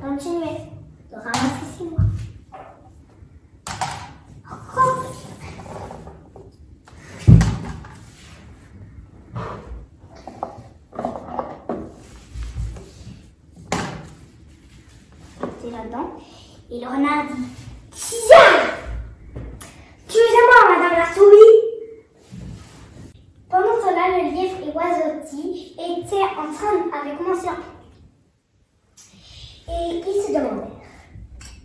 continuez de ramasser ces noix. Encore. C'est là-dedans. Et le renard dit tiens! Excusez-moi, madame la souris. Pendant cela, le lièvre et Oiseauty étaient en train avec Monsieur. Et ils se demandèrent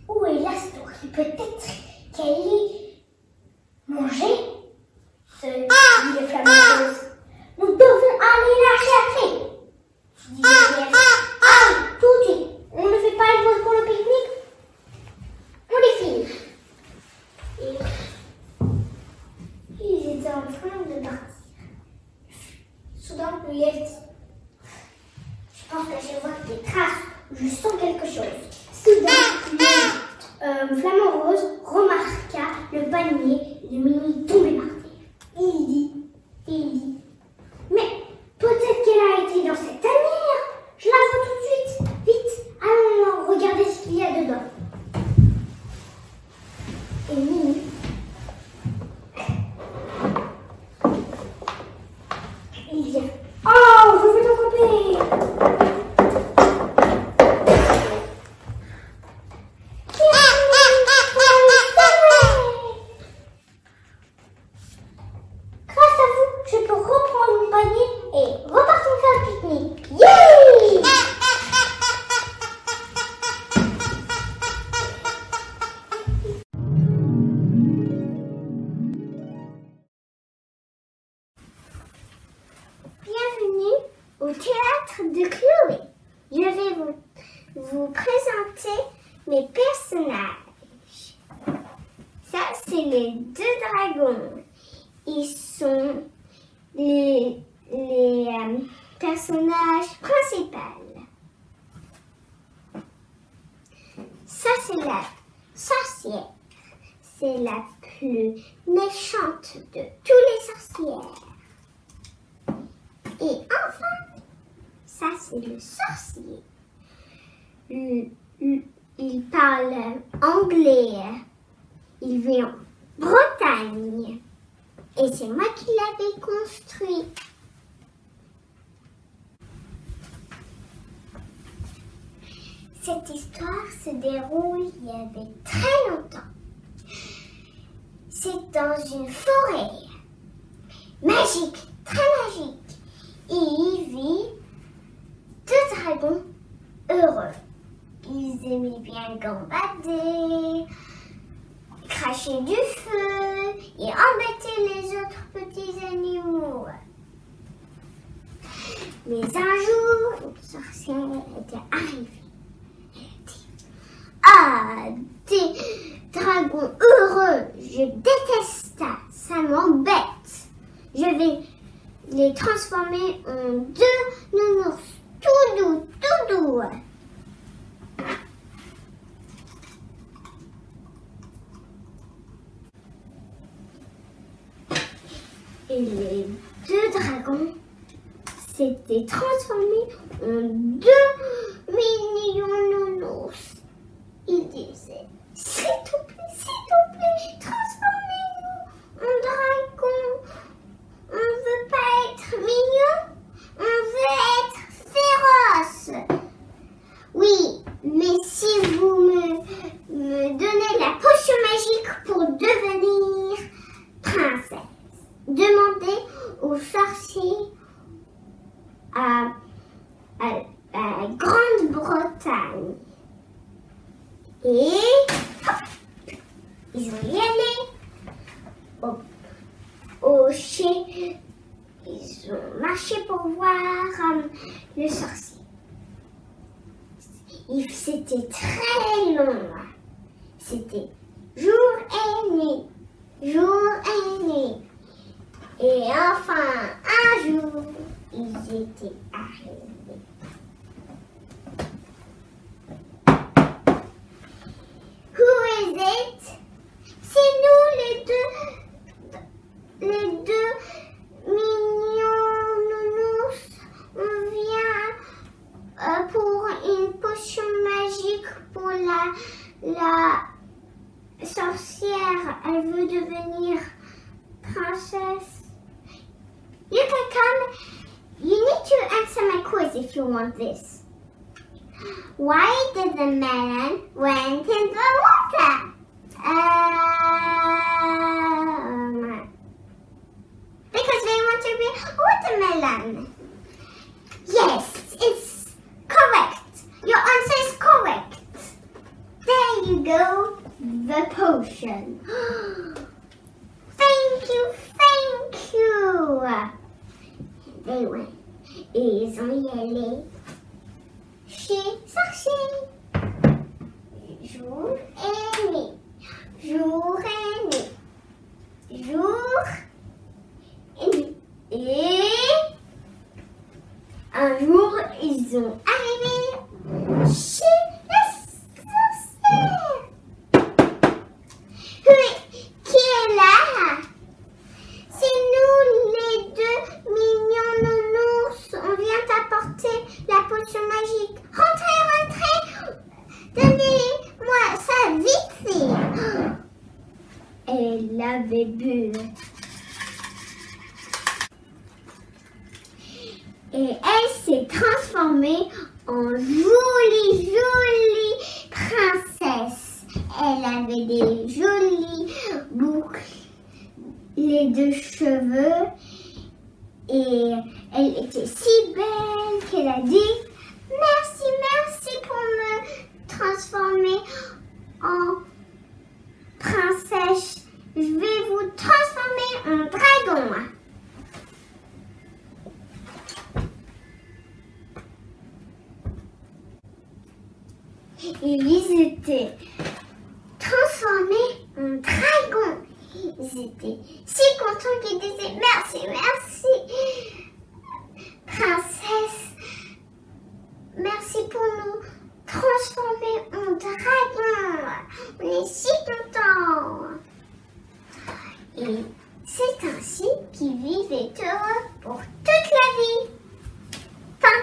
où est la souris? Peut-être qu'elle est mangée. Ce dit le flamant rose. Nous devons aller la chercher. Dit le lièvre. Ah, tout de suite. On ne fait pas une pause pour le pique-nique? On les file. Et ils étaient en train de partir. Soudain, le lièvre dit je pense que je vois des traces, je sens quelque chose. Soudain, le flamant rose remarqua le panier de Mini tombé par terre. Il dit, mais peut-être qu'elle a été dans cette tanière. Je la vois tout de suite. Vite, allons regarder ce qu'il y a dedans. Et Mini il vient. Oh, je vais t'attraper. Grâce à vous, je peux reprendre mon panier et repartir faire un pique-nique. Yeah! Bienvenue au théâtre de Chloé. Je vais vous présenter mes personnages. Ça, c'est les deux dragons. Ils sont les personnages principaux. Ça, c'est la sorcière. C'est la plus méchante de tous les sorcières. Et enfin, ça c'est le sorcier. Il parle anglais. Il vit en Bretagne. Et c'est moi qui l'avais construit. Cette histoire se déroule il y avait très longtemps. C'est dans une forêt magique, très magique. Et il vit deux dragons heureux. Ils aimaient bien gambader, cracher du feu et embêter les autres petits animaux. Mais un jour, une sorcière était arrivée. Elle a dit « Ah, des dragons heureux, je déteste ça, ça m'embête. Je vais les transformer en deux nounours tout doux, tout doux. » Et les deux dragons s'étaient transformés en deux mignons nounours. Ils disaient « S'il te plaît, transformez-nous en dragons. On ne veut pas être mignon, on veut être féroce. Oui, mais si vous me donnez la potion magique pour devenir princesse, demandez au sorcier à Grande-Bretagne. » Et hop, ils ont y allé ils ont marché pour voir le sorcier. C'était très long. C'était jour et nuit, jour et nuit. Et enfin, un jour, ils étaient arrivés. Who is it? C'est nous les deux mignons nounous. On vient pour une potion magique la sorcière, elle veut devenir princesse. You can come. You need to answer my quiz if you want this. Why did the melon went in the water? Because they want to be watermelon. Yes, it's correct. Your answer is correct. There you go, the potion. Thank you, thank you. They went. Ils ont y allé chez sorcier. Jour et nuit. Jour et nuit. Jour et nuit. Et un jour, ils ont arrivé chez la sorcière. Oui, qui est là? C'est nous les deux mignons nounours. On vient t'apporter la potion magique. Rentrez, rentrez. Donnez-moi ça vite fait. Elle avait bu. Et elle s'est transformée en jolie, jolie princesse. Elle avait des jolies boucles de cheveux et elle était si belle qu'elle a dit merci, merci pour me transformer en princesse. Je vais vous transformer en dragon. Et ils étaient transformés en dragons. Ils étaient si contents qu'ils disaient merci, merci, princesse. Merci pour nous transformer en dragon. On est si contents. Et c'est ainsi qu'ils vivaient heureux pour toute la vie. Fin.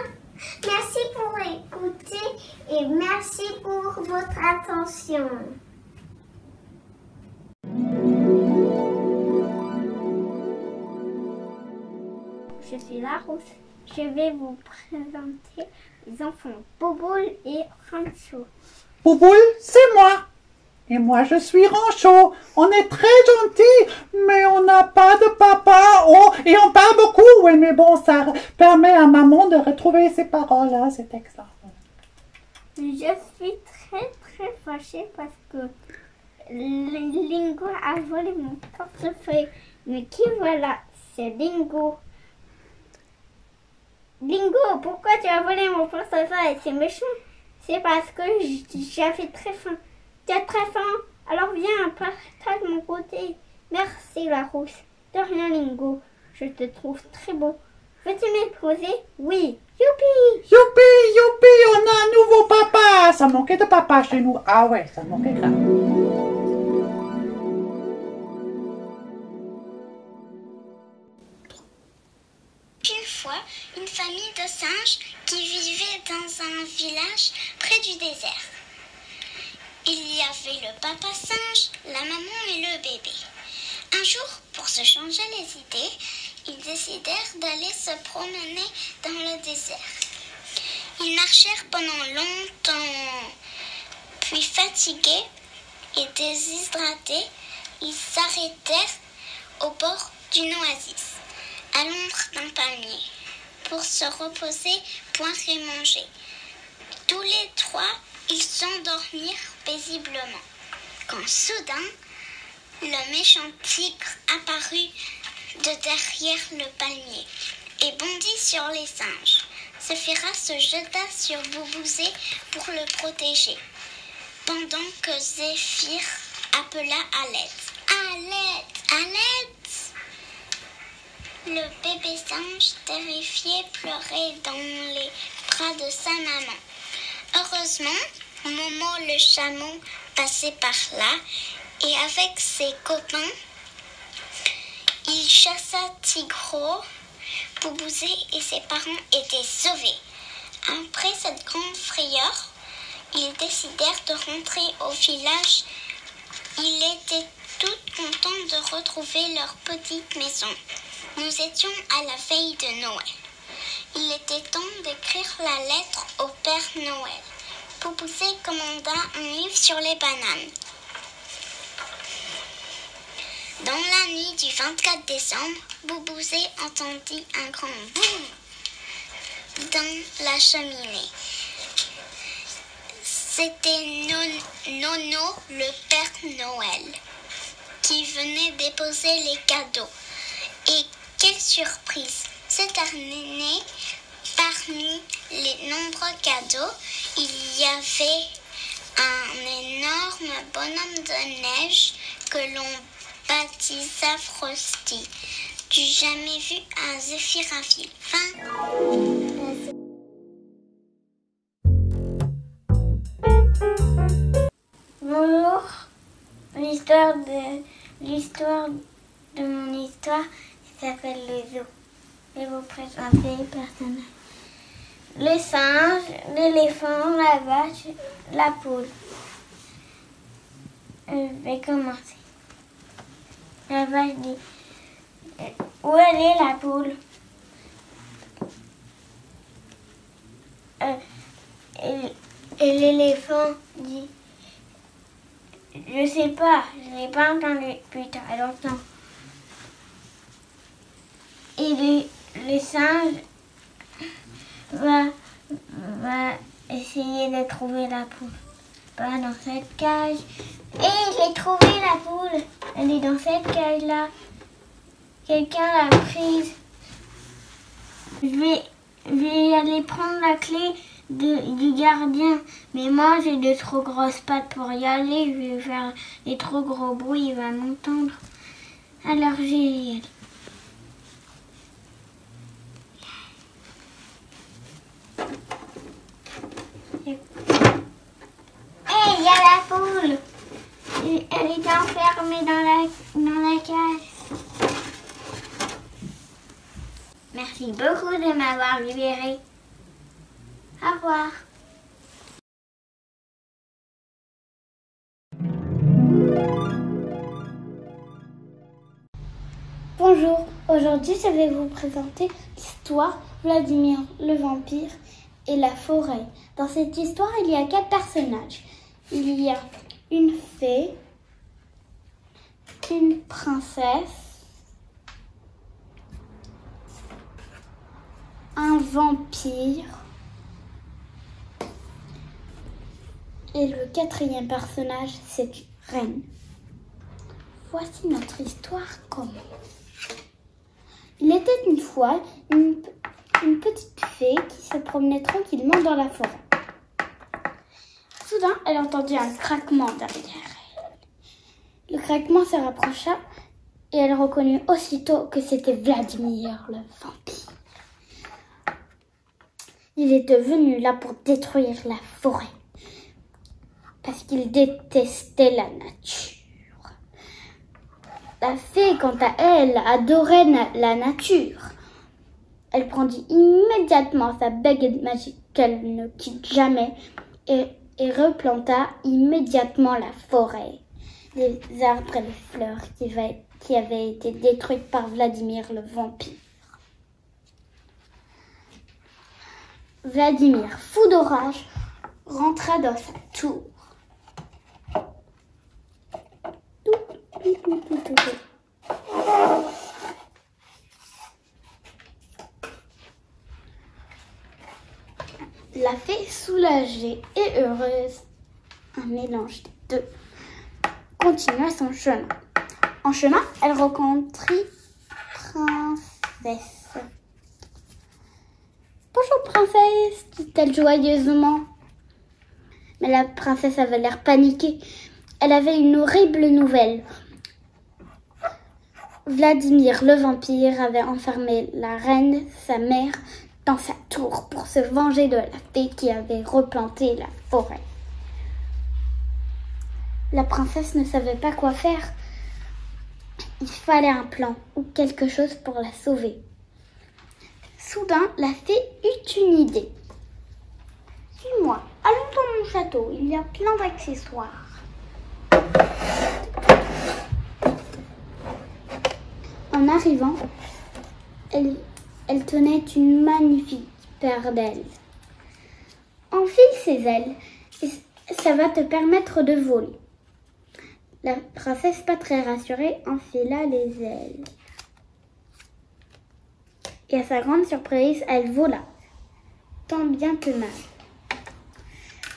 Merci pour écouter et merci pour votre attention. Je suis Larousse. Je vais vous présenter les enfants Bouboule et Rancho. Bouboule, c'est moi. Et moi, je suis Rancho. On est très gentils, mais on n'a pas de papa. Oh, et on parle beaucoup. Oui, mais bon, ça permet à maman de retrouver ses paroles. Hein, c'est excellent. Je suis très fâchée parce que Lingo a volé mon portefeuille. Mais qui voilà? C'est Lingo. Lingo, pourquoi tu as volé mon portefeuille? C'est méchant. C'est parce que j'avais très faim. Tu as très faim? Alors viens, partage mon côté. Merci Larousse. De rien Lingo. Je te trouve très beau. Veux-tu m'épouser? Oui. Youpi! Youpi, youpi, on a un nouveau papa. Ça manquait de papa chez nous. Ah ouais, ça manquait grave. Une fois, une famille de singes qui vivait dans un village près du désert. Il y avait le papa singe, la maman et le bébé. Un jour, pour se changer les idées, ils décidèrent d'aller se promener dans le désert. Ils marchèrent pendant longtemps, puis fatigués et déshydratés, ils s'arrêtèrent au bord d'une oasis, à l'ombre d'un palmier, pour se reposer, boire et manger. Tous les trois, ils s'endormirent paisiblement, quand soudain, le méchant tigre apparut de derrière le palmier et bondit sur les singes. Séphira se jeta sur Boubouzé pour le protéger, pendant que Zéphyr appela à l'aide. À l'aide! À l'aide! Le bébé singe, terrifié, pleurait dans les bras de sa maman. Heureusement, Momo le chameau passait par là et avec ses copains, il chassa Tigro. Boubouzé et ses parents étaient sauvés. Après cette grande frayeur, Ils décidèrent de rentrer au village. Ils étaient toutes contentes de retrouver leur petite maison. Nous étions à la veille de Noël. Il était temps d'écrire la lettre au Père Noël. Poupouzé commanda un livre sur les bananes. Dans la nuit du 24 décembre, Poupouzé entendit un grand boum dans la cheminée. C'était Nono, le Père Noël, qui venait déposer les cadeaux. Et quelle surprise! Cette année, parmi les nombreux cadeaux, il y avait un énorme bonhomme de neige que l'on baptisa Frosty. Tu jamais vu un Zéphiraville? Bonjour, l'histoire de mon histoire s'appelle le zoo. Je vais vous présenter les personnages. Le singe, l'éléphant, la vache, la poule. Je vais commencer. La vache dit: où elle est la poule? Et l'éléphant dit: je sais pas, je l'ai pas entendu depuis très longtemps. Et le singe va essayer de trouver la poule. Pas dans cette cage. Et j'ai trouvé la poule. Elle est dans cette cage-là. Quelqu'un l'a prise. Je vais aller prendre la clé du gardien. Mais moi, j'ai de trop grosses pattes pour y aller. Je vais faire des trop gros bruits. Il va m'entendre. Alors, j'y aller. Hey, il y a la poule. Elle est enfermée dans la cage. Merci beaucoup de m'avoir libérée. Au revoir. Bonjour, aujourd'hui je vais vous présenter l'histoire Vladimir le vampire et la forêt. Dans cette histoire, il y a 4 personnages. Il y a une fée, une princesse, un vampire et le 4e personnage, c'est une reine. Voici notre histoire commence. Il était une fois une petite fée qui se promenait tranquillement dans la forêt. Soudain, elle entendit un craquement derrière elle. Le craquement se rapprocha et elle reconnut aussitôt que c'était Vladimir le vampire. Il était venu là pour détruire la forêt parce qu'il détestait la nature. La fée, quant à elle, adorait la nature. Elle prendit immédiatement sa baguette magique qu'elle ne quitte jamais et replanta immédiatement la forêt, les arbres et les fleurs qui avaient été détruites par Vladimir le vampire. Vladimir, fou d'orage, rentra dans sa tour. La fée, soulagée et heureuse, un mélange des deux, continua son chemin. En chemin, elle rencontrit Princesse. « Bonjour princesse », dit-elle joyeusement. Mais la princesse avait l'air paniquée. Elle avait une horrible nouvelle. Vladimir le vampire avait enfermé la reine, sa mère, dans sa tour pour se venger de la fée qui avait replanté la forêt. La princesse ne savait pas quoi faire. Il fallait un plan ou quelque chose pour la sauver. Soudain, la fée eut une idée. « Suis-moi » Allons dans mon château, il y a plein d'accessoires. En arrivant, elle tenait une magnifique paire d'ailes. Enfile ces ailes et ça va te permettre de voler. La princesse, pas très rassurée, enfila les ailes. Et à sa grande surprise, elle vola, tant bien que mal.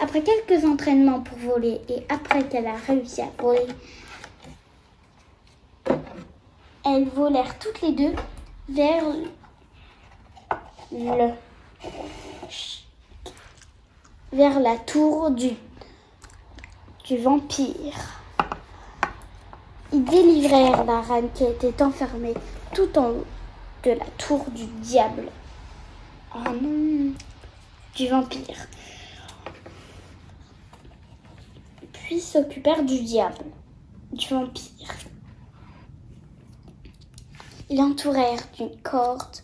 Après quelques entraînements pour voler et après qu'elle a réussi à voler, elles volèrent toutes les deux vers la tour du vampire. Ils délivrèrent la reine qui était enfermée tout en haut de la tour du diable. Oh non, du vampire. Puis s'occupèrent du diable, du vampire. Ils l'entourèrent d'une corde,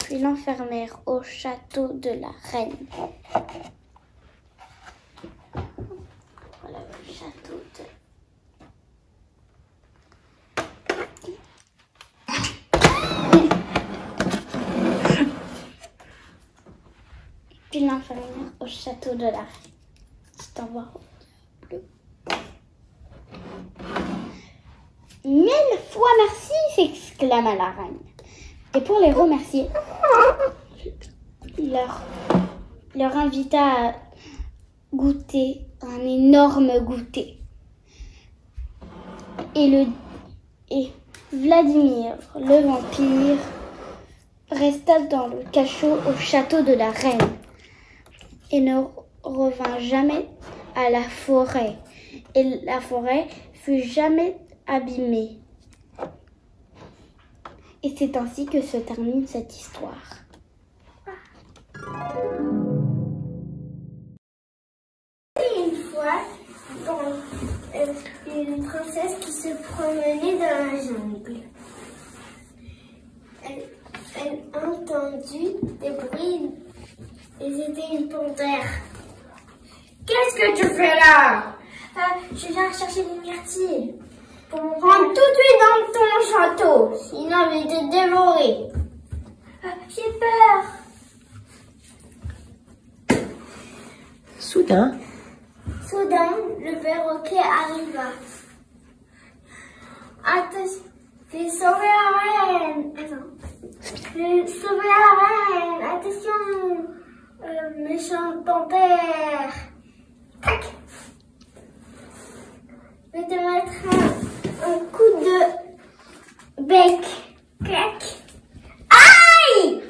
puis l'enfermèrent au château de la reine. Voilà le château de... Puis l'enfermèrent au château de la reine. C'est en voir bleu. 1000 fois merci, s'exclama la reine. Et pour les remercier, leur invita à goûter un énorme goûter. Et Vladimir, le vampire, resta dans le cachot au château de la reine et ne revint jamais à la forêt. Et la forêt fut jamais abîmée. Et c'est ainsi que se termine cette histoire. Une fois, une princesse qui se promenait dans la jungle. Elle entendit des bruits et c'était une panthère. Qu'est-ce que tu fais là? Je viens chercher des myrtilles. Rentre tout de suite dans ton château, sinon je vais te dévorer. J'ai peur. Soudain, le perroquet arriva. Attention, j'ai sauvé la reine. J'ai sauvé la reine. Attention, méchante panthère. Tac. Je vais te mettre un coup de bec. Clac. Aïe!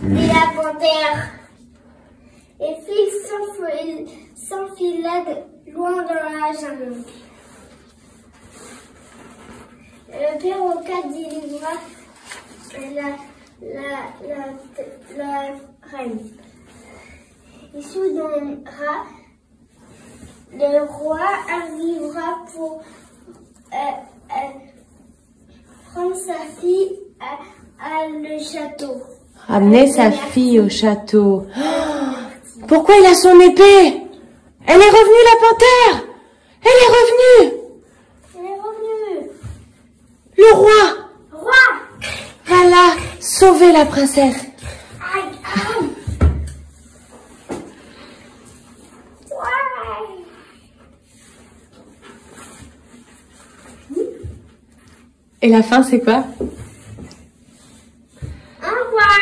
Et la panthère. Et Fils s'enfila loin dans la jungle. Le perroquet délivra la reine. Et soudain, le roi arrivera pour prendre sa fille à le château. amener sa fille au château. Oh, pourquoi il a son épée? Elle est revenue, la panthère! Elle est revenue! Elle est revenue. Le roi Roi! va là sauver la princesse. Aïe, aïe. Ouais. Et la fin, c'est quoi? Au revoir.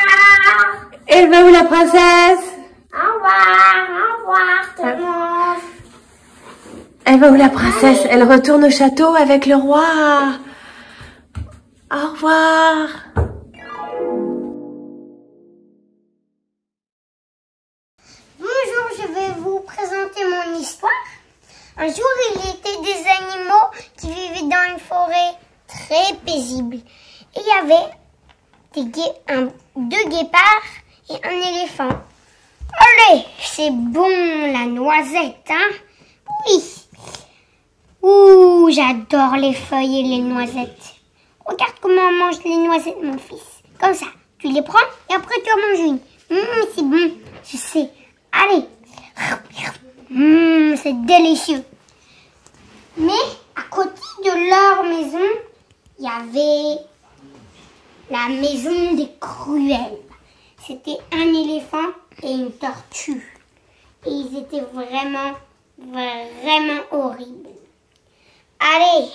Elle va où, la princesse? Au revoir tout le monde. Elle va où, la princesse? Elle retourne au château avec le roi. Au revoir. Bonjour, je vais vous présenter mon histoire. Un jour, il était des animaux qui vivaient dans une forêt très paisible. Et il y avait deux guépards et un éléphant. Allez, c'est bon la noisette, hein? Oui. Ouh, j'adore les feuilles et les noisettes. Regarde comment on mange les noisettes, mon fils. Comme ça, tu les prends et après tu en manges une. C'est bon, je sais. Allez, C'est délicieux. Mais à côté de leur maison, il y avait la maison des cruels. C'était un éléphant et une tortue. Et ils étaient vraiment, vraiment horribles. Allez,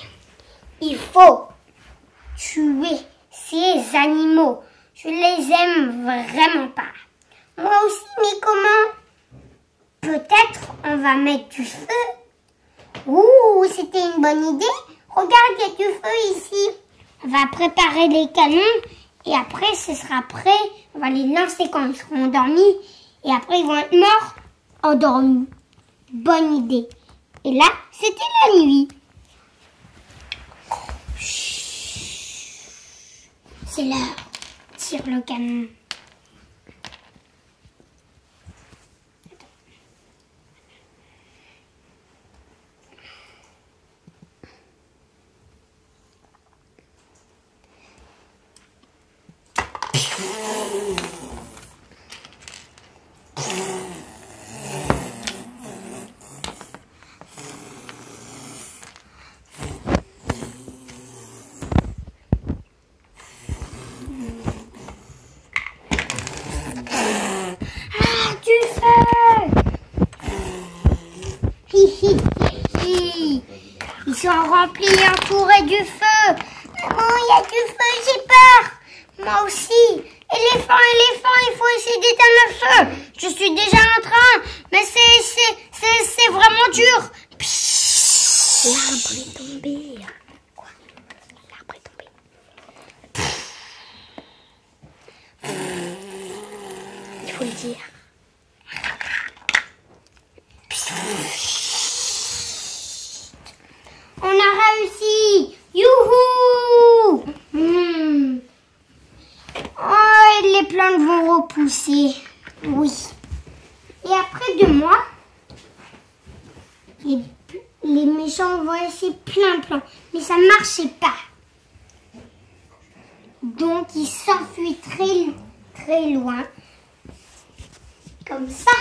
il faut tuer ces animaux. Je les aime vraiment pas. Moi aussi, mais comment? Peut-être on va mettre du feu. Ouh, c'était une bonne idée. Regarde, il y a du feu ici. On va préparer les canons et après ce sera prêt. On va les lancer quand ils seront endormis et après ils vont être morts endormis. Bonne idée. Et là, c'était la nuit. C'est l'heure. Tire le canon. Ils sont remplis, entourés du feu. Maman, il y a du feu, j'ai peur. Moi aussi. Éléphant, il faut essayer d'éteindre le feu. Je suis déjà en train, mais c'est vraiment dur. L'arbre est tombé. Quoi? L'arbre est tombé. Il faut le dire. On a réussi! Youhou! Oh, les plantes vont repousser. Oui. Et après de moi, les méchants vont essayer plein. Mais ça ne marchait pas. Donc, ils s'enfuient très loin. Comme ça.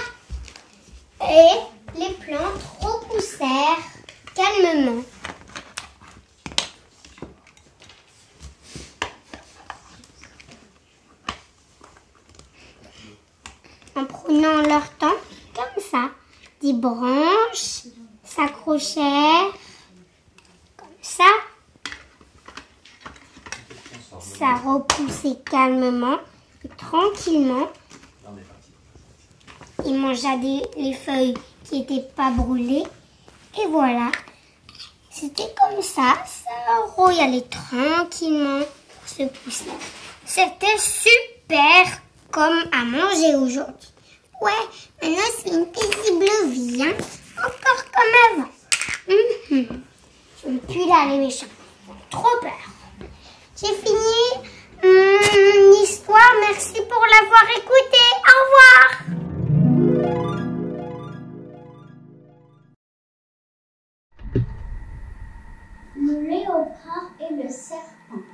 Et les plantes repoussèrent calmement. En prenant leur temps, comme ça. Des branches s'accrochèrent, comme ça. Ça repoussait calmement et tranquillement. Il mangea les feuilles qui n'étaient pas brûlées. Et voilà. C'était comme ça. Ça y allait tranquillement se pousser. C'était super comme à manger aujourd'hui. Ouais, maintenant c'est une paisible vie, hein? Encore comme avant. Je ne plus là les méchants. Trop peur. J'ai fini mon histoire. Merci pour l'avoir écoutée. Au revoir. Le léopard et le serpent.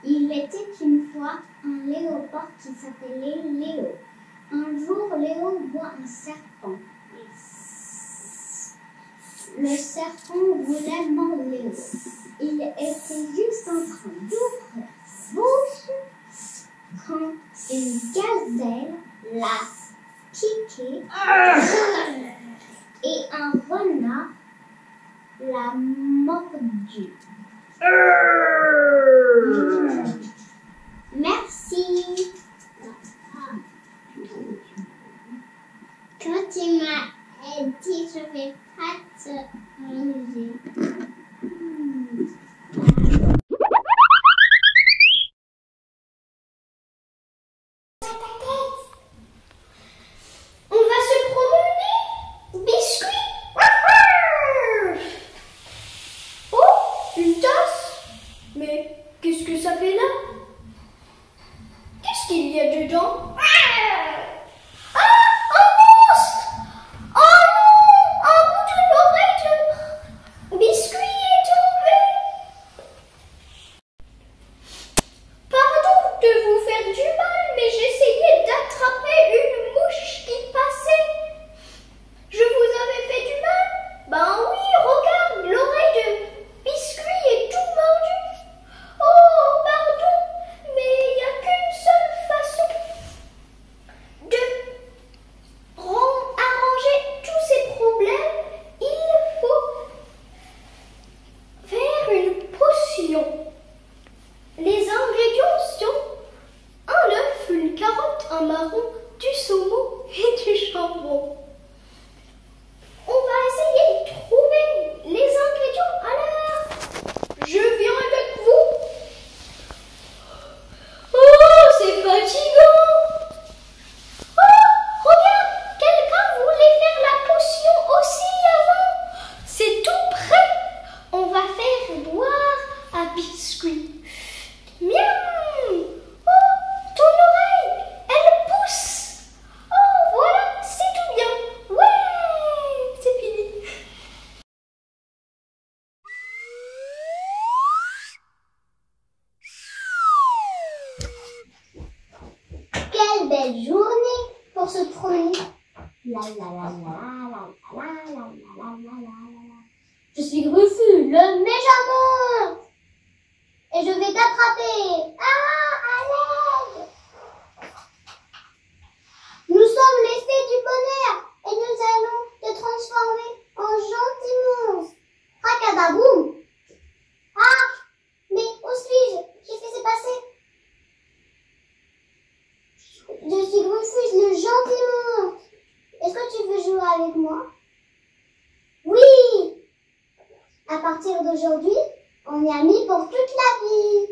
Il était une fois un léopard qui s'appelait Léo. Un jour, Léo voit un serpent. Le serpent voulait mordre Léo. Il était juste en train d'ouvrir sa bouche quand une gazelle l'a piqué et un renard l'a mordu. Merci. Quand tu m'as dit je vais pas te manger. On va se promener. Biscuit. Oh, une tasse? Mais qu'est-ce que ça fait là? Qu'est-ce qu'il y a dedans? Un monstre! Oh non! Un bout de l'oreille de Biscuit! se promener. La la la la la la la la la la la. Je suis Rufus, le méchant monstre. Et je vais t'attraper. Ah, à l'aide. Nous sommes les fées du bonheur et nous allons te transformer en gentil monstre. Racadaboum. Ah, mais où suis-je? Qu'est-ce qui s'est passé? Je suis Rufus, le gentil monstre. Est-ce que tu veux jouer avec moi? Oui. À partir d'aujourd'hui, on est amis pour toute la vie.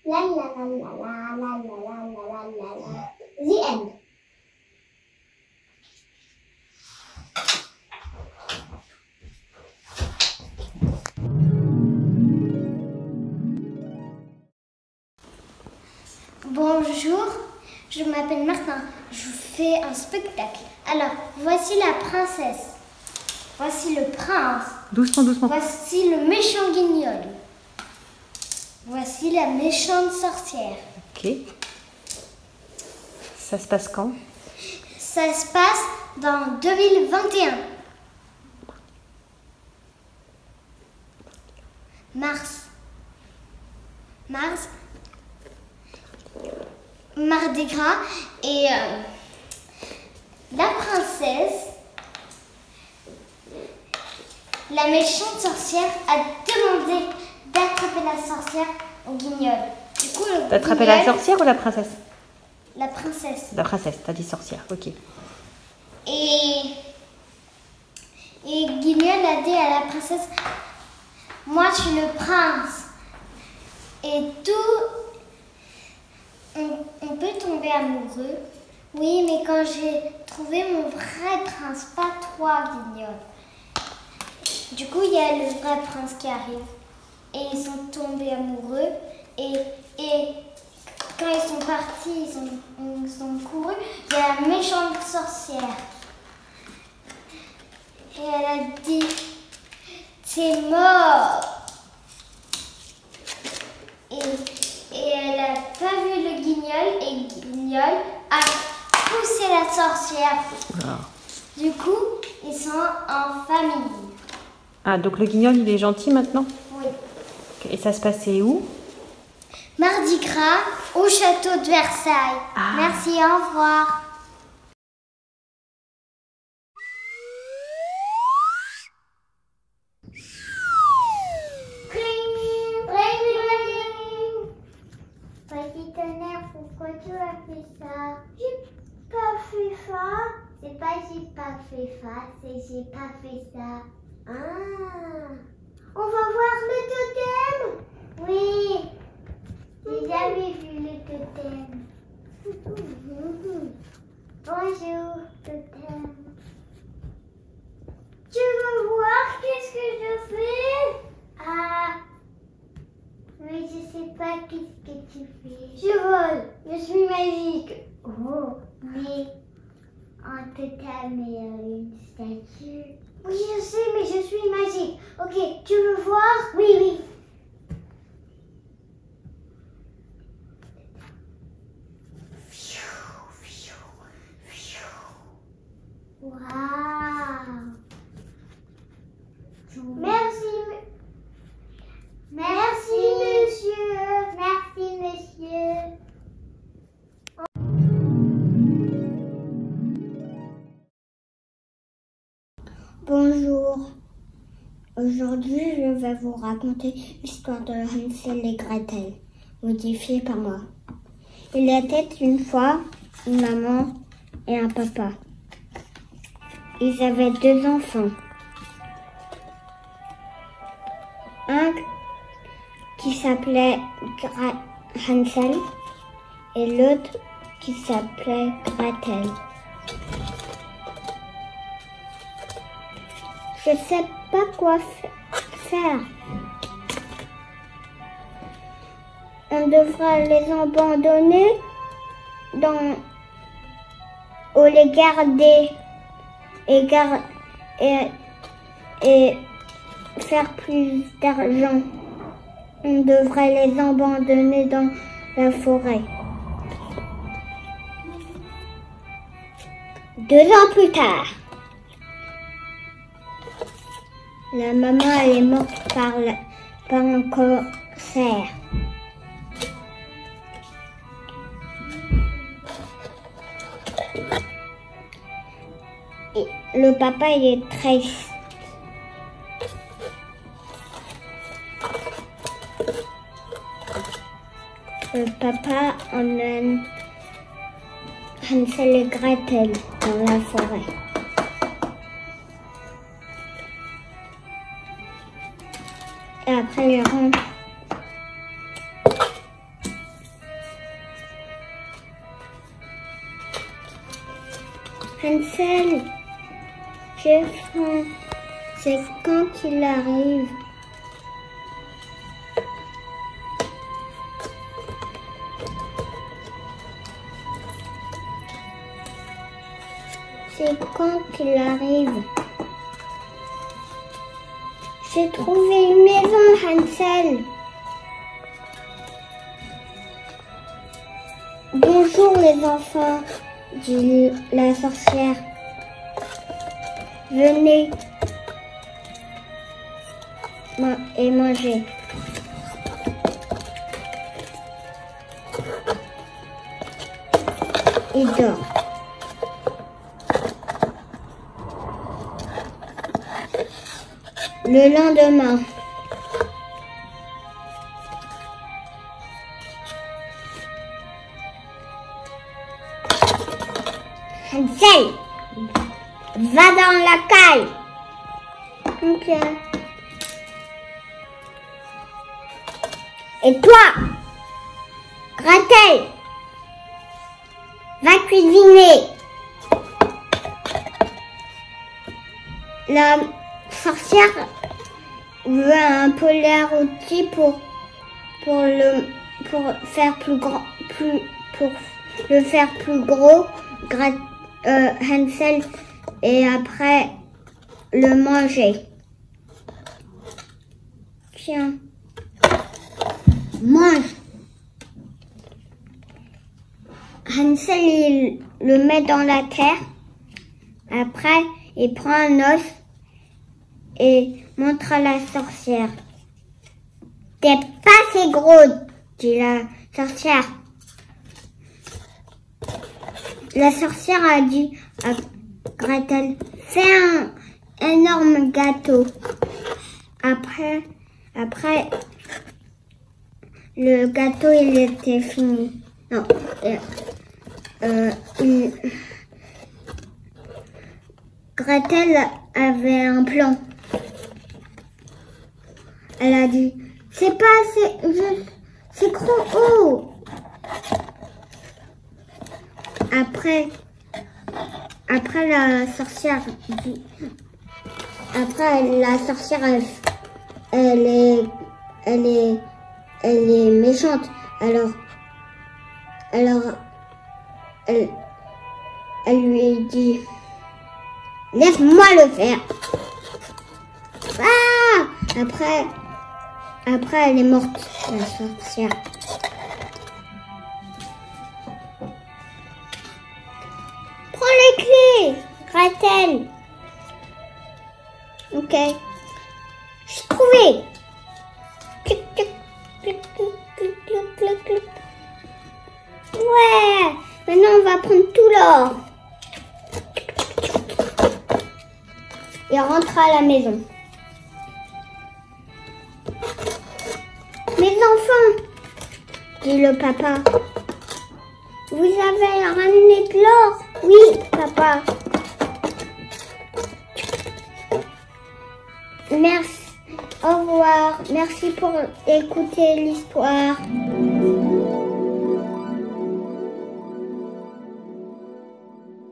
La la la la la la la la la la. The end. Bonjour, je m'appelle Martin. Je fais un spectacle. Alors, voici la princesse. Voici le prince. Doucement, doucement. Voici le méchant guignol. Voici la méchante sorcière. Ok. Ça se passe quand? Ça se passe dans 2021. Mars. Mardi Gras. Et la princesse, la méchante sorcière, a demandé d'attraper la sorcière au guignol. Du coup, D'attraper la sorcière ou la princesse? La princesse. La princesse, t'as dit sorcière, ok. Et Guignol a dit à la princesse, moi je suis le prince. Et on peut tomber amoureux. Oui, mais quand j'ai trouvé mon vrai prince, pas toi, Guignol. Du coup, il y a le vrai prince qui arrive. Et ils sont tombés amoureux. Et quand ils sont partis, ils ont couru. Il y a la méchante sorcière. Et elle a dit, c'est mort. Et elle a pas vu le guignol. Et Guignol a poussé la sorcière. Du coup, ils sont en famille. Ah, donc le guignol, il est gentil maintenant? Oui. Et ça se passait où? Mardi Gras, au château de Versailles. Ah. Merci, au revoir. Petit tonnerre, pourquoi tu as fait ça? J'ai pas fait ça. C'est pas j'ai pas fait ça, c'est j'ai pas fait ça. Ah, on va voir le totem? Oui, j'ai jamais vu le totem. Bonjour, totem. Tu veux voir qu'est-ce que je fais? Ah, mais je sais pas qu'est-ce que tu fais. Je vole, je suis magique. Oh, mais un totem et une statue. Oui, je sais, mais je suis magique. Ok, tu veux voir? Oui, oui. Waouh. Merci. Merci, monsieur. Merci, monsieur. Bonjour. Aujourd'hui, je vais vous raconter l'histoire de Hansel et Gretel, modifiée par moi. Il était une fois une maman et un papa. Ils avaient 2 enfants. Un qui s'appelait Hansel et l'autre qui s'appelait Gretel. Je sais pas quoi faire. On devrait les abandonner ou les garder et faire plus d'argent. On devrait les abandonner dans la forêt. 2 ans plus tard, la maman elle est morte par un cancer. Et le papa il est triste. Le papa emmène Hansel et Gretel dans la forêt. Et après il rentre. Hansel, j'ai faim. C'est quand qu'il arrive? C'est quand qu'il arrive? J'ai trouvé une maison, Hansel. Bonjour les enfants, dit la sorcière. Venez et mangez. Il dort. Le lendemain, Hansel, va dans la caille. Ok. Et toi, Gretel, va cuisiner. La sorcière veut un poêle à rôti pour faire plus grand, pour le faire plus gros, Hansel, et après le manger. Tiens, mange. Hansel il le met dans la terre. Après il prend un os et montre à la sorcière. T'es pas assez gros, dit la sorcière. La sorcière a dit à Gretel, fais un énorme gâteau. Après, le gâteau il était fini. Non, Gretel avait un plan. Elle a dit, c'est pas assez, c'est trop haut. Après la sorcière dit, elle est méchante. Alors elle lui dit, laisse-moi le faire. Ah! Après, elle est morte, la sorcière. Prends les clés, Gretel. Ok. J'ai trouvé. Clic, clic, clic, clic, clic, clic, clic, clic. Ouais. Maintenant, on va prendre tout l'or. Et rentre à la maison. Mes enfants, dit le papa, vous avez ramené de l'or? Oui, papa. Merci. Au revoir. Merci pour écouter l'histoire.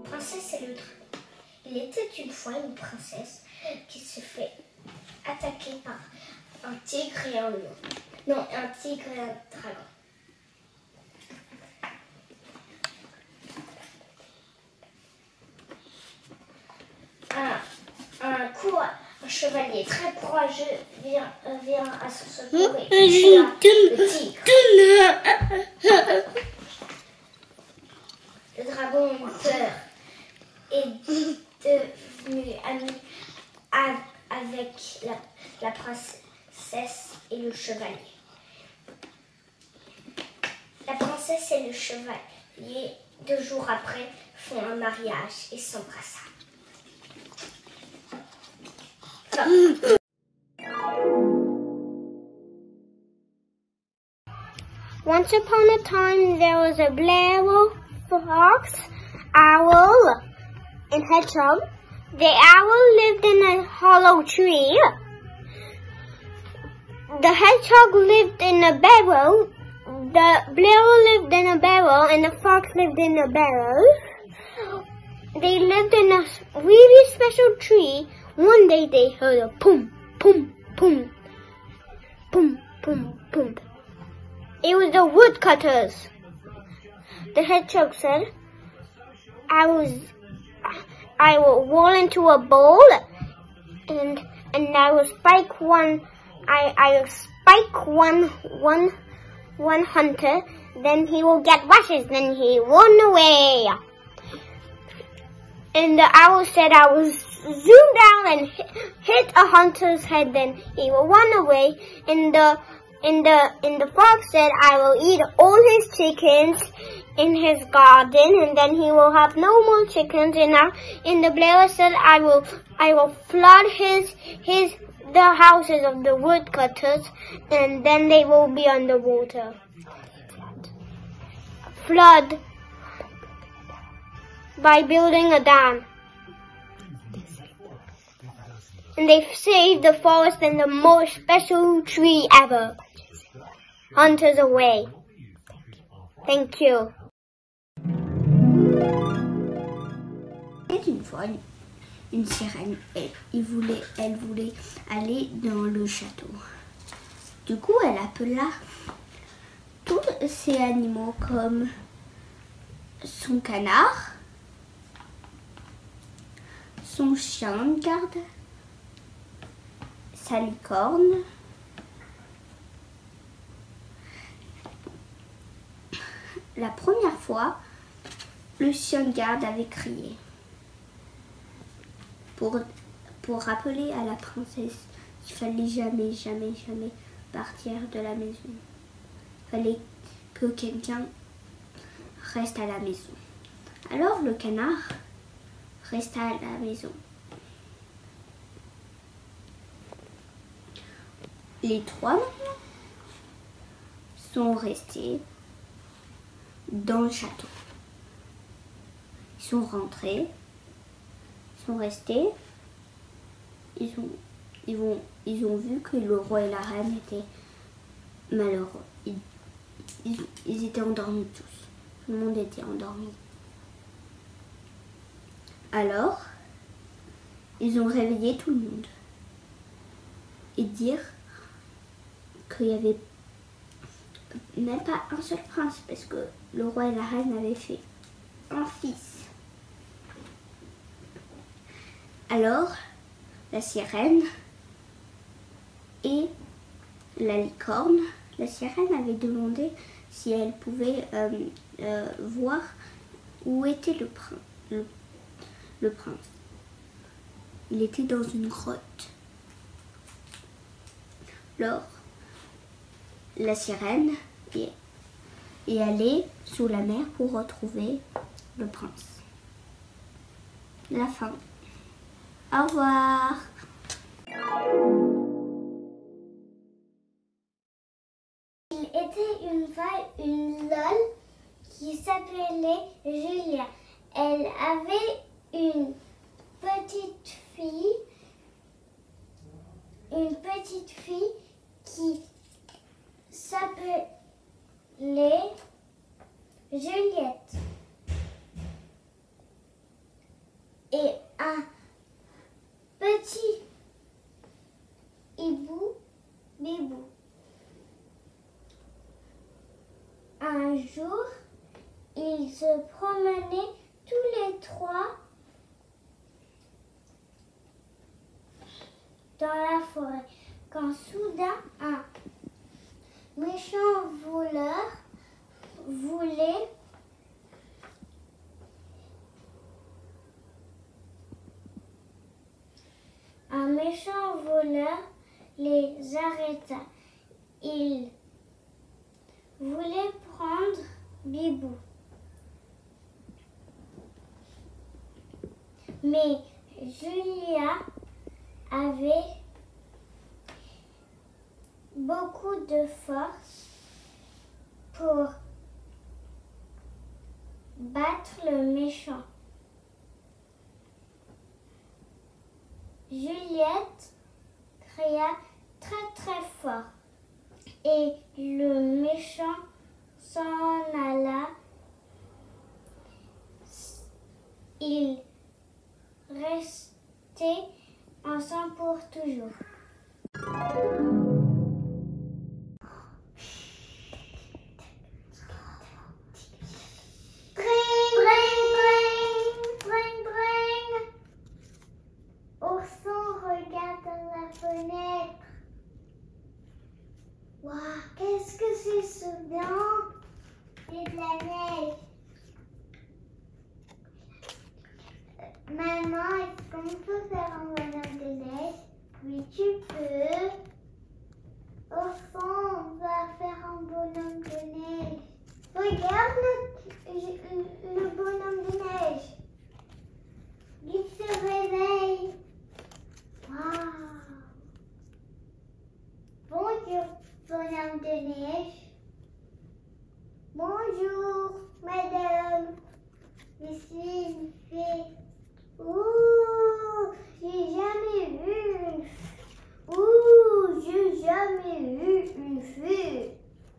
Princesse et le dragon. Il était une fois une princesse qui se fait attaquer par un tigre et un lion. Non, un tigre et un dragon. Un coup, un chevalier très courageux vient à son secours et tue le tigre. Le dragon a eu peur et devenus amis avec la princesse et le chevalier. La princesse et le chevalier, 2 jours après, font un mariage et s'embrassent. Once upon a time, there was a blair fox, owl, and hedgehog. The owl lived in a hollow tree. The hedgehog lived in a barrel. The blair lived in a barrel, and the fox lived in a barrel. They lived in a really special tree. One day they heard a boom, boom, boom, boom, boom, boom. It was the woodcutters. The hedgehog said, I will roll into a bowl and I will spike one hunter, then he will get rushes, then he run away. And the owl said, I will zoom down and hit a hunter's head, then he will run away. And the fox said, I will eat all his chickens in his garden, and then he will have no more chickens. And the blair said, I will flood the houses of the woodcutters, and then they will be underwater. Flood by building a dam. And they saved the forest and the most special tree ever. Hunters away. Thank you. Une fois, une sirène, elle voulait aller dans le château. Du coup, elle appela tous ces animaux comme son canard, son chien de garde, sa licorne, la première fois, le chien de garde avait crié pour rappeler à la princesse qu'il fallait jamais partir de la maison. Il fallait que quelqu'un reste à la maison. Alors le canard resta à la maison. Les 3 maintenant sont restés dans le château. Ils sont rentrés, ils sont restés, ils ont vu que le roi et la reine étaient malheureux. Ils étaient endormis tous. Tout le monde était endormi. Alors, ils ont réveillé tout le monde et dire qu'il n'y avait même pas un seul prince parce que le roi et la reine avaient fait un fils. Alors, la sirène et la licorne, la sirène avait demandé si elle pouvait voir où était le prince. Il était dans une grotte. Alors, la sirène est allée sous la mer pour retrouver le prince. La fin. Au revoir. Il était une fois une lol qui s'appelait Julia. Elle avait une petite fille qui s'appelait Juliette. Et un petit bibou. Un jour, ils se promenaient tous les 3 dans la forêt, quand soudain un méchant voleur voulait méchant voleur les arrêta. Il voulait prendre Bibou. Mais Julia avait beaucoup de force pour battre le méchant. Juliette cria très très fort et le méchant s'en alla. Ils restaient ensemble pour toujours. Waouh, qu'est-ce que c'est soudain? C'est de la neige. Maman, est-ce qu'on peut faire un bonhomme de neige? Oui, tu peux. Au fond, on va faire un bonhomme de neige. Regarde le bonhomme de neige. Il se réveille. Waouh. Bonjour, bonhomme de neige. Bonjour, madame. Je suis une fée. Ouh, j'ai jamais vu une fée.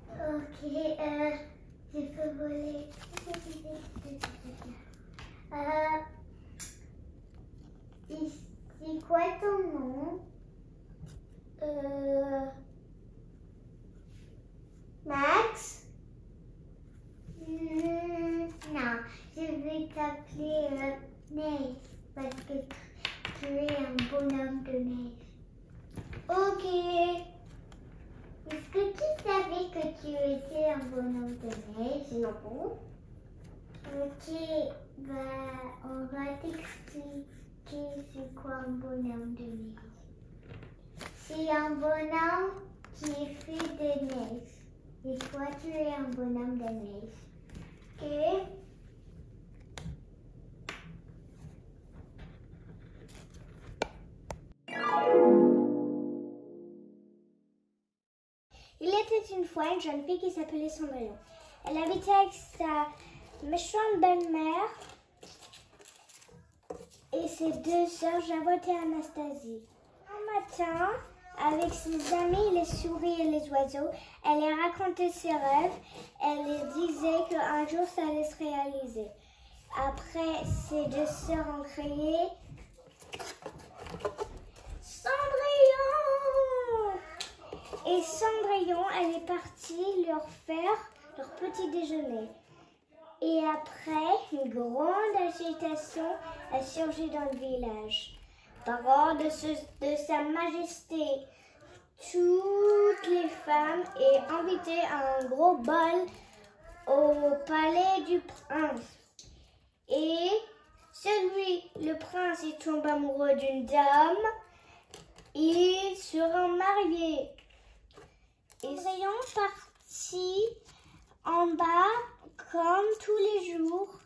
Ok, je peux voler. C'est quoi ton nom? Max? Non, je vais t'appeler Neige parce que tu es un bonhomme de neige. Ok. Est-ce que tu savais que tu étais un bonhomme de neige? Non. Ok, on va t'expliquer c'est quoi un bonhomme de neige. C'est un bonhomme qui est fait de neige. Et toi, tu es un bonhomme de neige. Ok? Il était une fois une jeune fille qui s'appelait Cendrillon. Elle habitait avec sa méchante belle-mère et ses deux sœurs, Javotte et Anastasie. Un matin, avec ses amis, les souris et les oiseaux, elle leur racontait ses rêves. Elle leur disait qu'un jour, ça allait se réaliser. Après, ses deux sœurs ont crié « Cendrillon !» Et Cendrillon, elle est partie leur faire leur petit déjeuner. Et après, une grande agitation a surgi dans le village. Par ordre de Sa Majesté, toutes les femmes est invitées à un gros bal au palais du prince. Et le prince, il tombe amoureux d'une dame. Ils seront mariés. Et Cendrillon partit en bas comme tous les jours.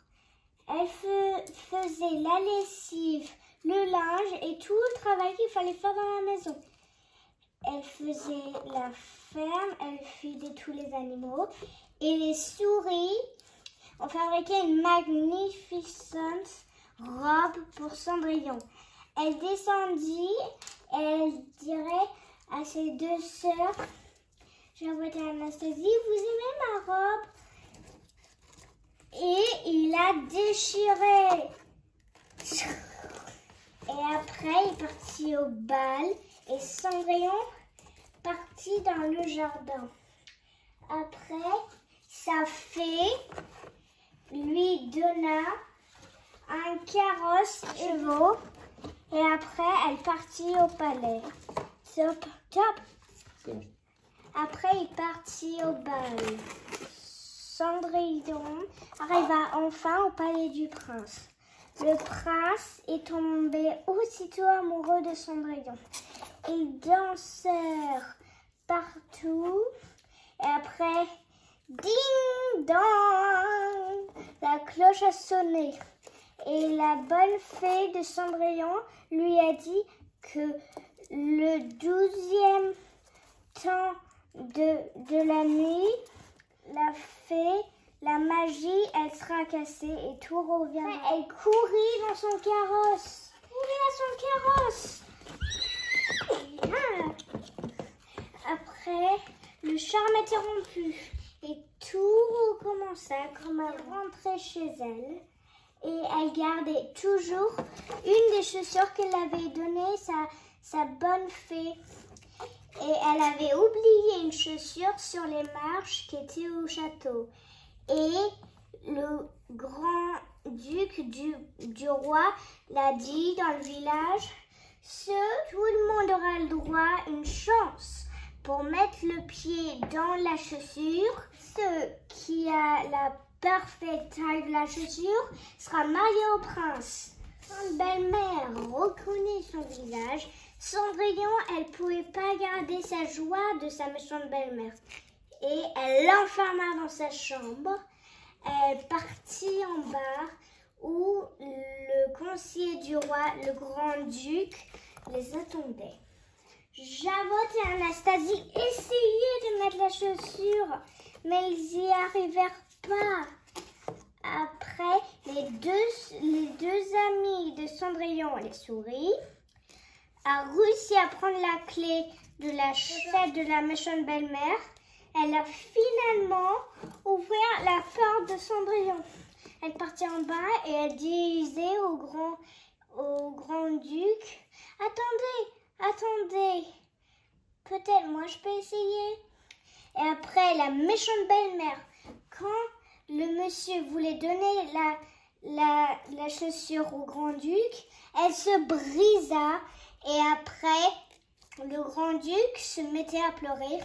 Elle faisait la lessive, le linge et tout le travail qu'il fallait faire dans la maison. Elle faisait la ferme, elle fidait tous les animaux. Et les souris ont fabriqué une magnificente robe pour Cendrillon. Elle descendit, elle dirait à ses deux sœurs, Javotte et Anastasie, vous aimez ma robe? Et il a déchiré. Et après, il est parti au bal et Cendrillon partit dans le jardin. Après, sa fée lui donna un carrosse de chevaux et après, elle partit au palais. Top. Après, il partit au bal. Cendrillon arriva enfin au palais du prince. le prince est tombé aussitôt amoureux de Cendrillon. Ils dansèrent partout et après, ding dong, la cloche a sonné. Et la bonne fée de Cendrillon lui a dit que le 12e temps de la nuit, la magie, elle sera cassée et tout reviendra. Elle courut dans son carrosse. Après, le charme était rompu et tout recommença comme elle rentrait chez elle. Et elle gardait toujours une des chaussures qu'elle avait données sa bonne fée. Et elle avait oublié une chaussure sur les marches qui étaient au château. Et le grand-duc du roi l'a dit dans le village, tout le monde aura le droit une chance pour mettre le pied dans la chaussure. Ceux qui a la parfaite taille de la chaussure sera marié au prince. Son belle-mère reconnut son visage. Cendrillon, elle pouvait pas garder sa joie de sa méchante belle-mère. Et elle l'enferma dans sa chambre. Elle partit en bas où le conseiller du roi, le grand-duc, les attendait. Javotte et Anastasie essayaient de mettre la chaussure, mais ils y arrivèrent pas. Après, les deux amis de Cendrillon, les souris, a réussi à prendre la clé de la chaussette de la méchante belle-mère. Elle a finalement ouvert la porte de Cendrillon. Elle partit en bas et elle disait au grand-duc, attendez, peut-être moi je peux essayer. Et après, la méchante belle-mère, quand le monsieur voulait donner la chaussure au grand-duc, elle se brisa et après, le grand-duc se mettait à pleurer.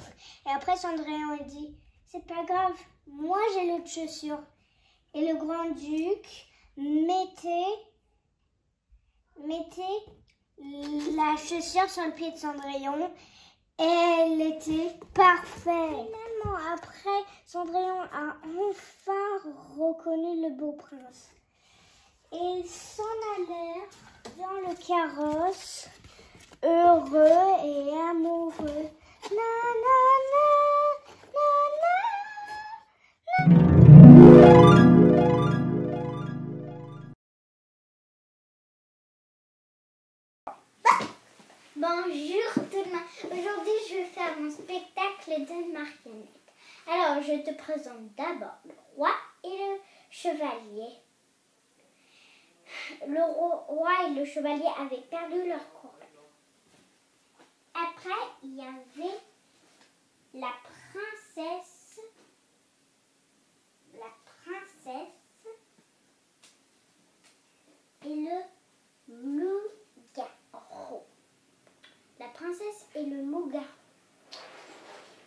Et après, Cendrillon a dit, c'est pas grave, moi j'ai l'autre chaussure. Et le grand-duc mettait la chaussure sur le pied de Cendrillon. Elle était parfaite. Finalement, après, Cendrillon a enfin reconnu le beau prince. Et ils s'en allèrent dans le carrosse, heureux et amoureux. Bonjour tout le monde. Aujourd'hui, je vais faire mon spectacle de marionnettes. Alors, je te présente d'abord le roi et le chevalier. Le roi et le chevalier avaient perdu leur couronne. Après, il y avait la princesse et le loup-garou. La princesse et le loup-garou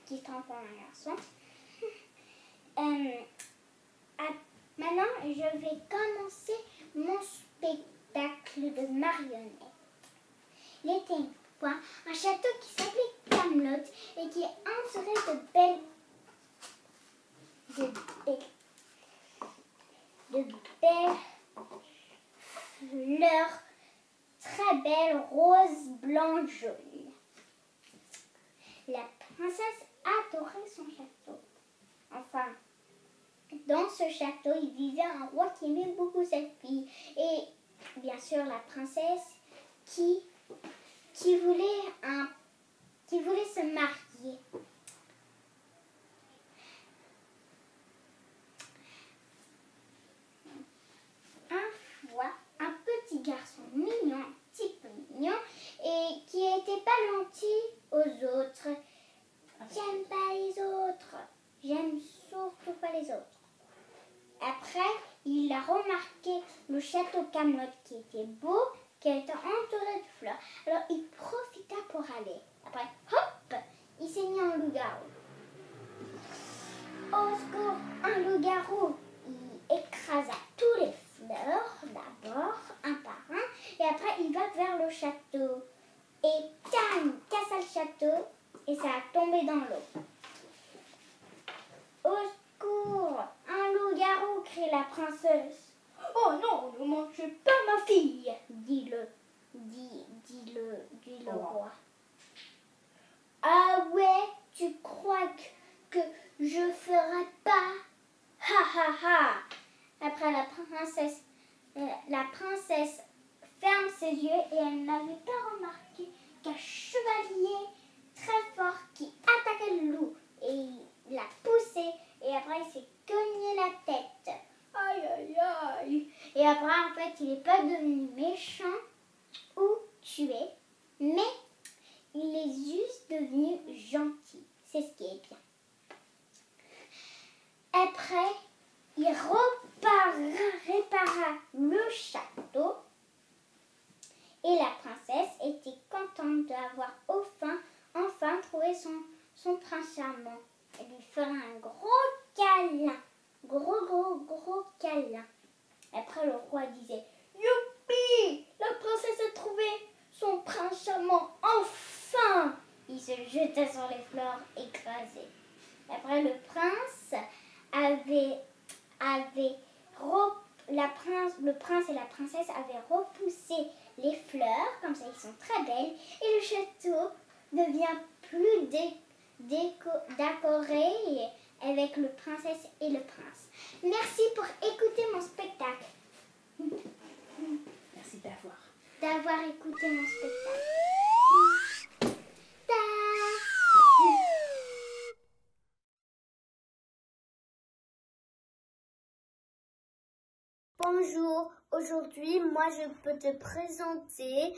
qui se transforme en garçon. Maintenant, je vais commencer mon spectacle de marionnettes. Il était une fois un château qui s'appelait Camelot et qui est entouré de belles fleurs très belles, roses, blancs, jaunes. La princesse adorait son château. Enfin, dans ce château, il vivait un roi qui aimait beaucoup cette fille. Et bien sûr, la princesse qui voulait se marier. Un fois, un petit garçon mignon, un petit peu mignon, et qui n'était pas gentil aux autres. J'aime pas les autres. J'aime surtout pas les autres. Après, il a remarqué le château Camelot qui était beau, qui était entouré de fleurs. Alors, il profita pour aller. Après, hop, il s'est mis en loup-garou. Au secours, un loup-garou. Il écrasa toutes les fleurs d'abord. et Tang cassa le château et ça a tombé dans l'eau. Au secours, un loup-garou, crie la princesse. Oh non, ne mangez pas ma fille, dit le roi. Ah ouais, tu crois que je ferai pas? Ha ha ha. Après la princesse ferme ses yeux et elle n'avait pas remarqué qu'un chevalier très fort qui attaquait le loup et il l'a poussé et après il s'est cogné la tête. Aïe aïe aïe. Et après en fait il n'est pas devenu méchant ou tué, mais il est juste devenu gentil. C'est ce qui est bien. Après, il répara le château et la princesse était contente d'avoir enfin trouvé son prince charmant. Elle lui fera un gros câlin, gros câlin. Après, le roi disait « Youpi, la princesse a trouvé son prince charmant, enfin !» Il se jetait sur les fleurs écrasées. Après, le prince le prince et la princesse avaient repoussé les fleurs, comme ça ils sont très belles, et le château devient plus décoré avec le princesse et le prince. Merci pour écouter mon spectacle. Merci d'avoir. D'avoir écouté mon spectacle. Bonjour, aujourd'hui moi je peux te présenter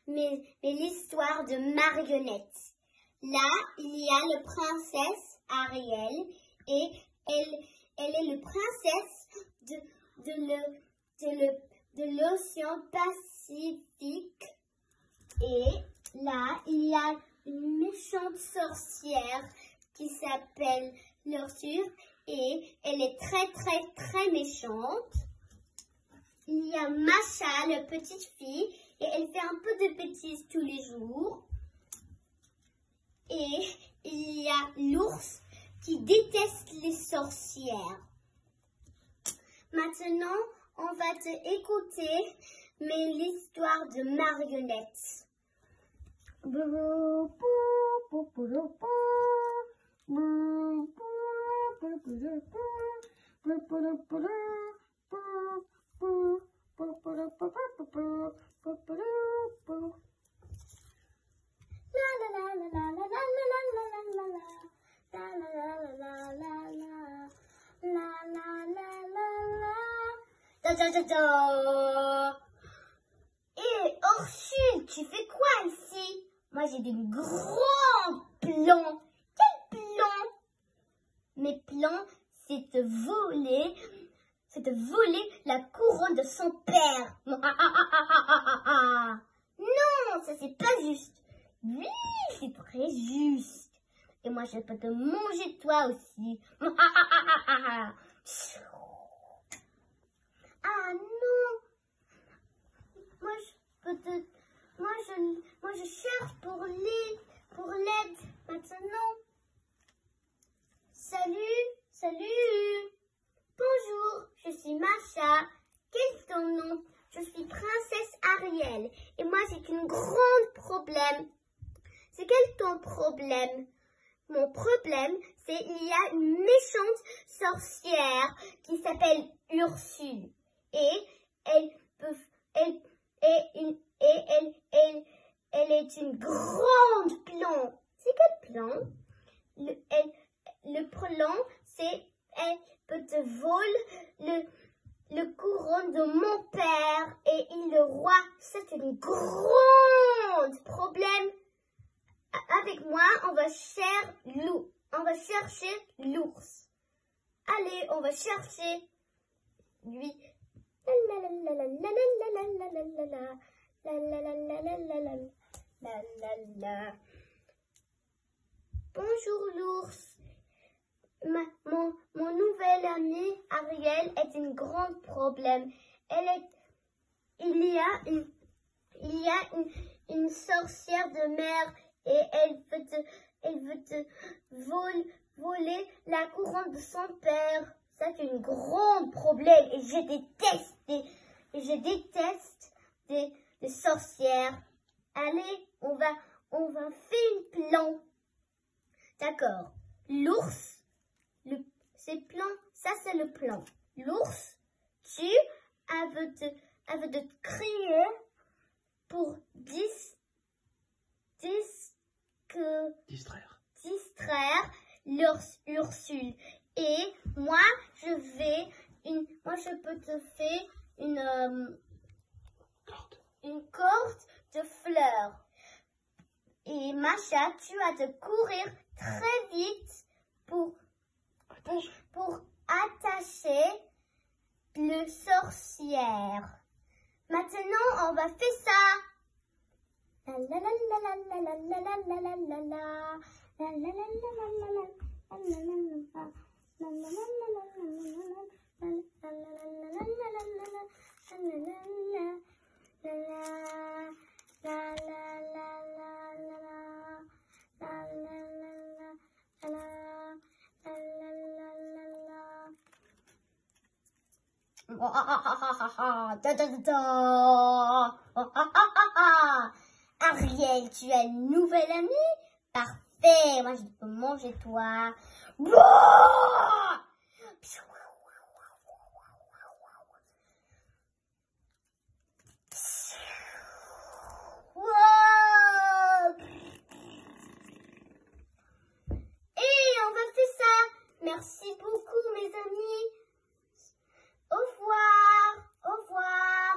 l'histoire de marionnettes. Là, il y a la princesse Ariel et elle est la princesse de l'océan Pacifique. Et là, il y a une méchante sorcière qui s'appelle Ursule et elle est très méchante. Il y a Masha, la petite fille, et elle fait un peu de bêtises tous les jours. Et il y a l'ours qui déteste les sorcières. Maintenant, on va te écouter l'histoire de marionnettes. Et Ursule, tu fais quoi ici? Moi j'ai des grands plans. Quels plans? Mes plans, c'est de voler la couronne de son père. Non, ça c'est pas juste. Oui, c'est très juste. Et moi je peux te manger toi aussi. Ah non. Moi je cherche pour l'aide maintenant. Salut. Bonjour, je suis Masha. Quel est ton nom? Je suis princesse Ariel. Et moi, j'ai un grand problème. C'est quel ton problème? Mon problème, c'est il y a une méchante sorcière qui s'appelle Ursule. Et elle est une grande plan. C'est quel plan? Le plan, c'est elle peut te voler le couronne de mon père et le roi. C'est un grand problème. Avec moi, on va chercher l'ours. Allez, on va chercher lui. Bonjour l'ours. Mon nouvelle amie Ariel est un grand problème. Il y a une sorcière de mer et elle veut te voler la couronne de son père. C'est un grand problème et je déteste des sorcières. Allez, on va faire un plan. D'accord. L'ours, c'est le plan. L'ours, tu veut te crier pour distraire l'Ursule. Et moi, je peux te faire une corde de fleurs. Et Masha, tu vas te courir très vite pour attacher le sorcière. Maintenant, on va faire ça. La la la la la la la la la la la la. La la la la la la la. Ariel, tu as une nouvelle amie? Parfait, moi je peux manger toi. Et on va faire ça. Merci beaucoup mes amis. Au revoir, au revoir.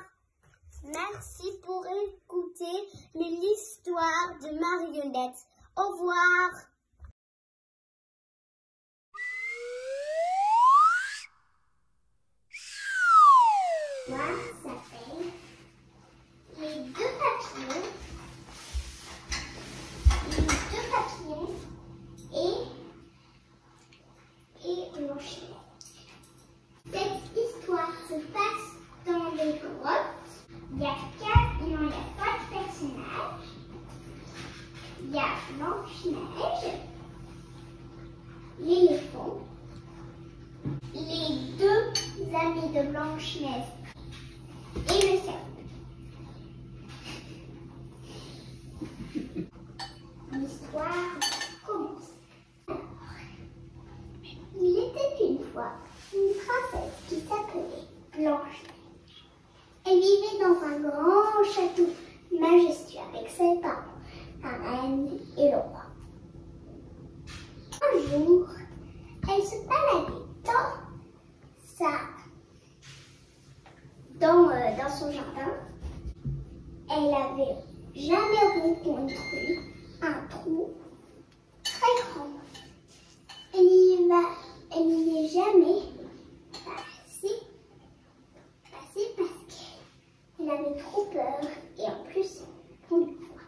Merci pour écouter l'histoire de Marionnette. Au revoir. Moi, ça s'appelle les deux papillons. Et Blanche-Neige. Cette histoire se passe dans les grottes. Il y a 5 personnages. Il y a Blanche-Neige, l'éléphant, les deux amis de Blanche-Neige et le serpent. L'histoire commence. Alors, il était une fois une princesse qui s'appelait Blanche-Neige. Elle vivait dans un grand château majestueux avec ses parents, la reine et le roi. Un jour, elle se baladait dans son jardin. Elle n'avait jamais rencontré un trou très grand. Elle n'y est jamais passée parce qu'elle avait trop peur et en plus on lui voit.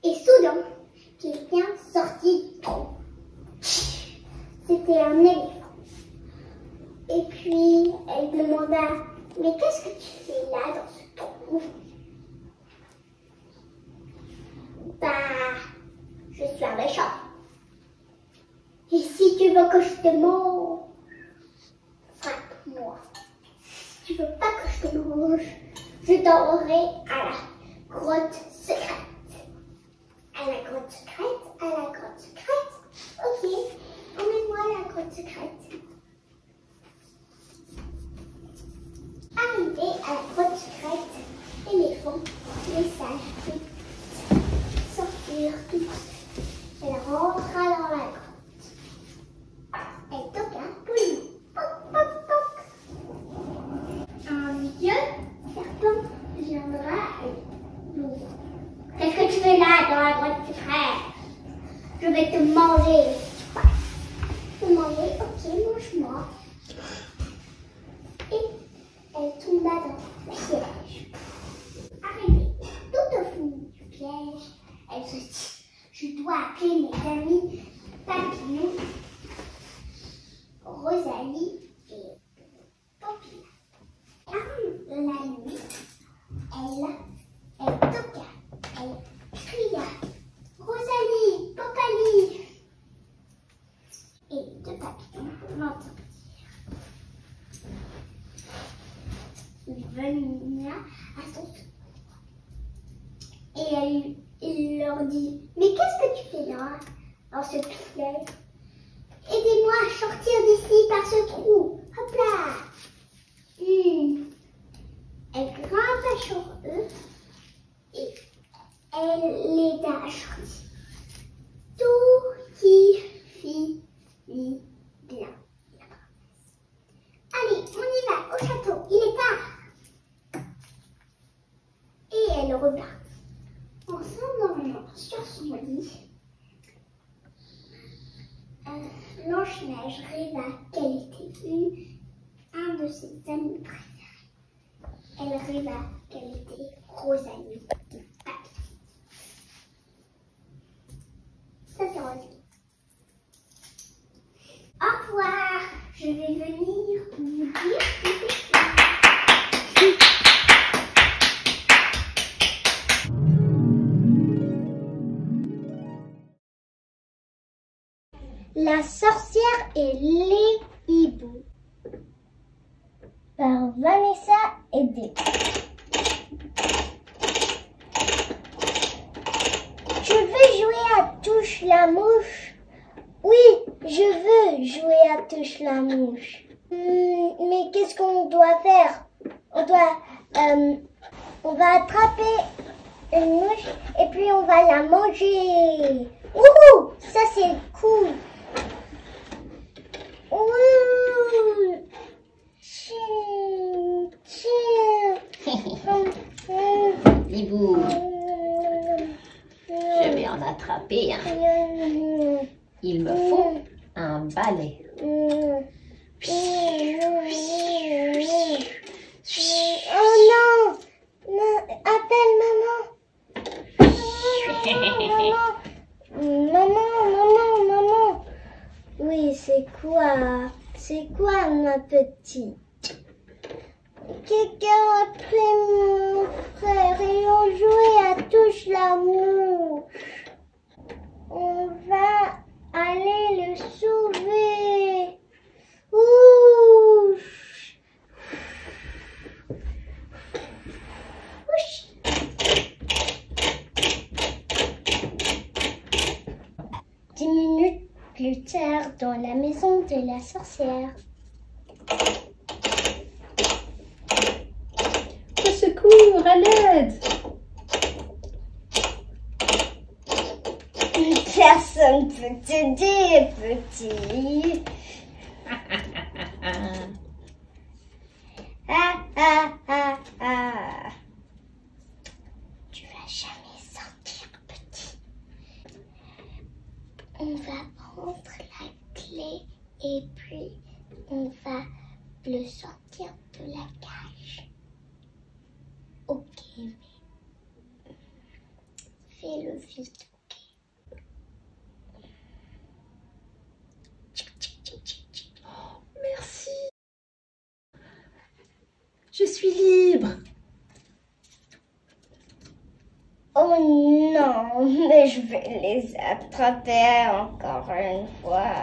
Et soudain, quelqu'un sortit du trou. C'était un éléphant. Et puis elle demanda: mais qu'est-ce que tu fais là dans ce trou? Bah, je suis un méchant. Et si tu veux que je te mange, frappe-moi. Si tu veux pas que je te mange, je t'enverrai à la grotte secrète. À la grotte secrète, à la grotte secrète. Ok, emmène-moi à la grotte secrète. Arrivé à la grotte secrète, l'éléphant, les sages, sortirent tous. Elle rentra dans la grotte. Elle toqua poliment. Poc, poc, poc. Un vieux serpent viendra à l'ouvrir. Qu'est-ce que tu fais là dans la grotte secrète? Je vais te manger. Te manger? Ok, mange-moi. Et elle tomba dans le piège. Arrivée tout au fond du piège, elle se dit: je dois appeler mes amis papillons, Rosalie et Popina. Car la nuit, elle toqua. venir à son secours. Et il leur dit, mais qu'est-ce que tu fais là, dans ce piège? Aidez-moi à sortir d'ici par ce trou. Hop là. Elle grimpe sur eux et elle les a sortis. Tout qui finit bien. Allez, on y va au château, il est tard. Et elle repart. En s'endormant sur son lit, Blanche-Neige rêva qu'elle était un de ses amis préférés. Elle rêva qu'elle était Rosalie de Paris. Ça c'est Rosalie. Au revoir, je vais venir vous dire quelque chose. La sorcière et les hiboux par Vanessa Aidé. Je veux jouer à touche la mouche. Oui, je veux jouer à touche la mouche. Mais qu'est-ce qu'on doit faire? On va attraper une mouche et puis on va la manger. Wouhou, ça c'est cool. Hibou, je vais en attraper un. Il me faut un balai. Oh non, appelle maman. Maman. Oui, c'est quoi ma petite? Quelqu'un a pris mon frère et on jouait à touche la mouche. On va aller le sauver. Ouh. 10 minutes plus tard, dans la maison de la sorcière. Au secours, à l'aide! Personne peut t'aider, petit. Tu vas jamais sortir, petit. On va prendre la clé et puis on va le sortir de la cage. Ok, mais fais-le vite. Merci. Je suis libre. Oh non, mais je vais les attraper encore une fois.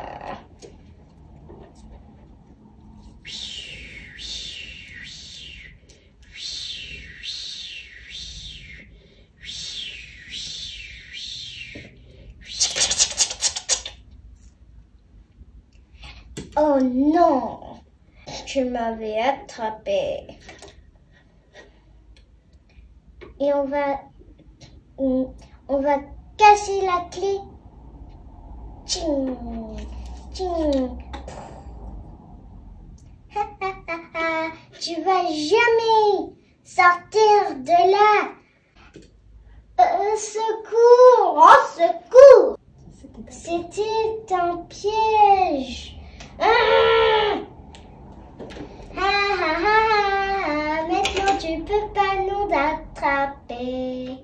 Oh non, tu m'avais attrapé. Et on va casser la clé. Tching, tching. Tu vas jamais sortir de là. Secours, oh secours. C'était un piège. Maintenant tu peux pas nous attraper.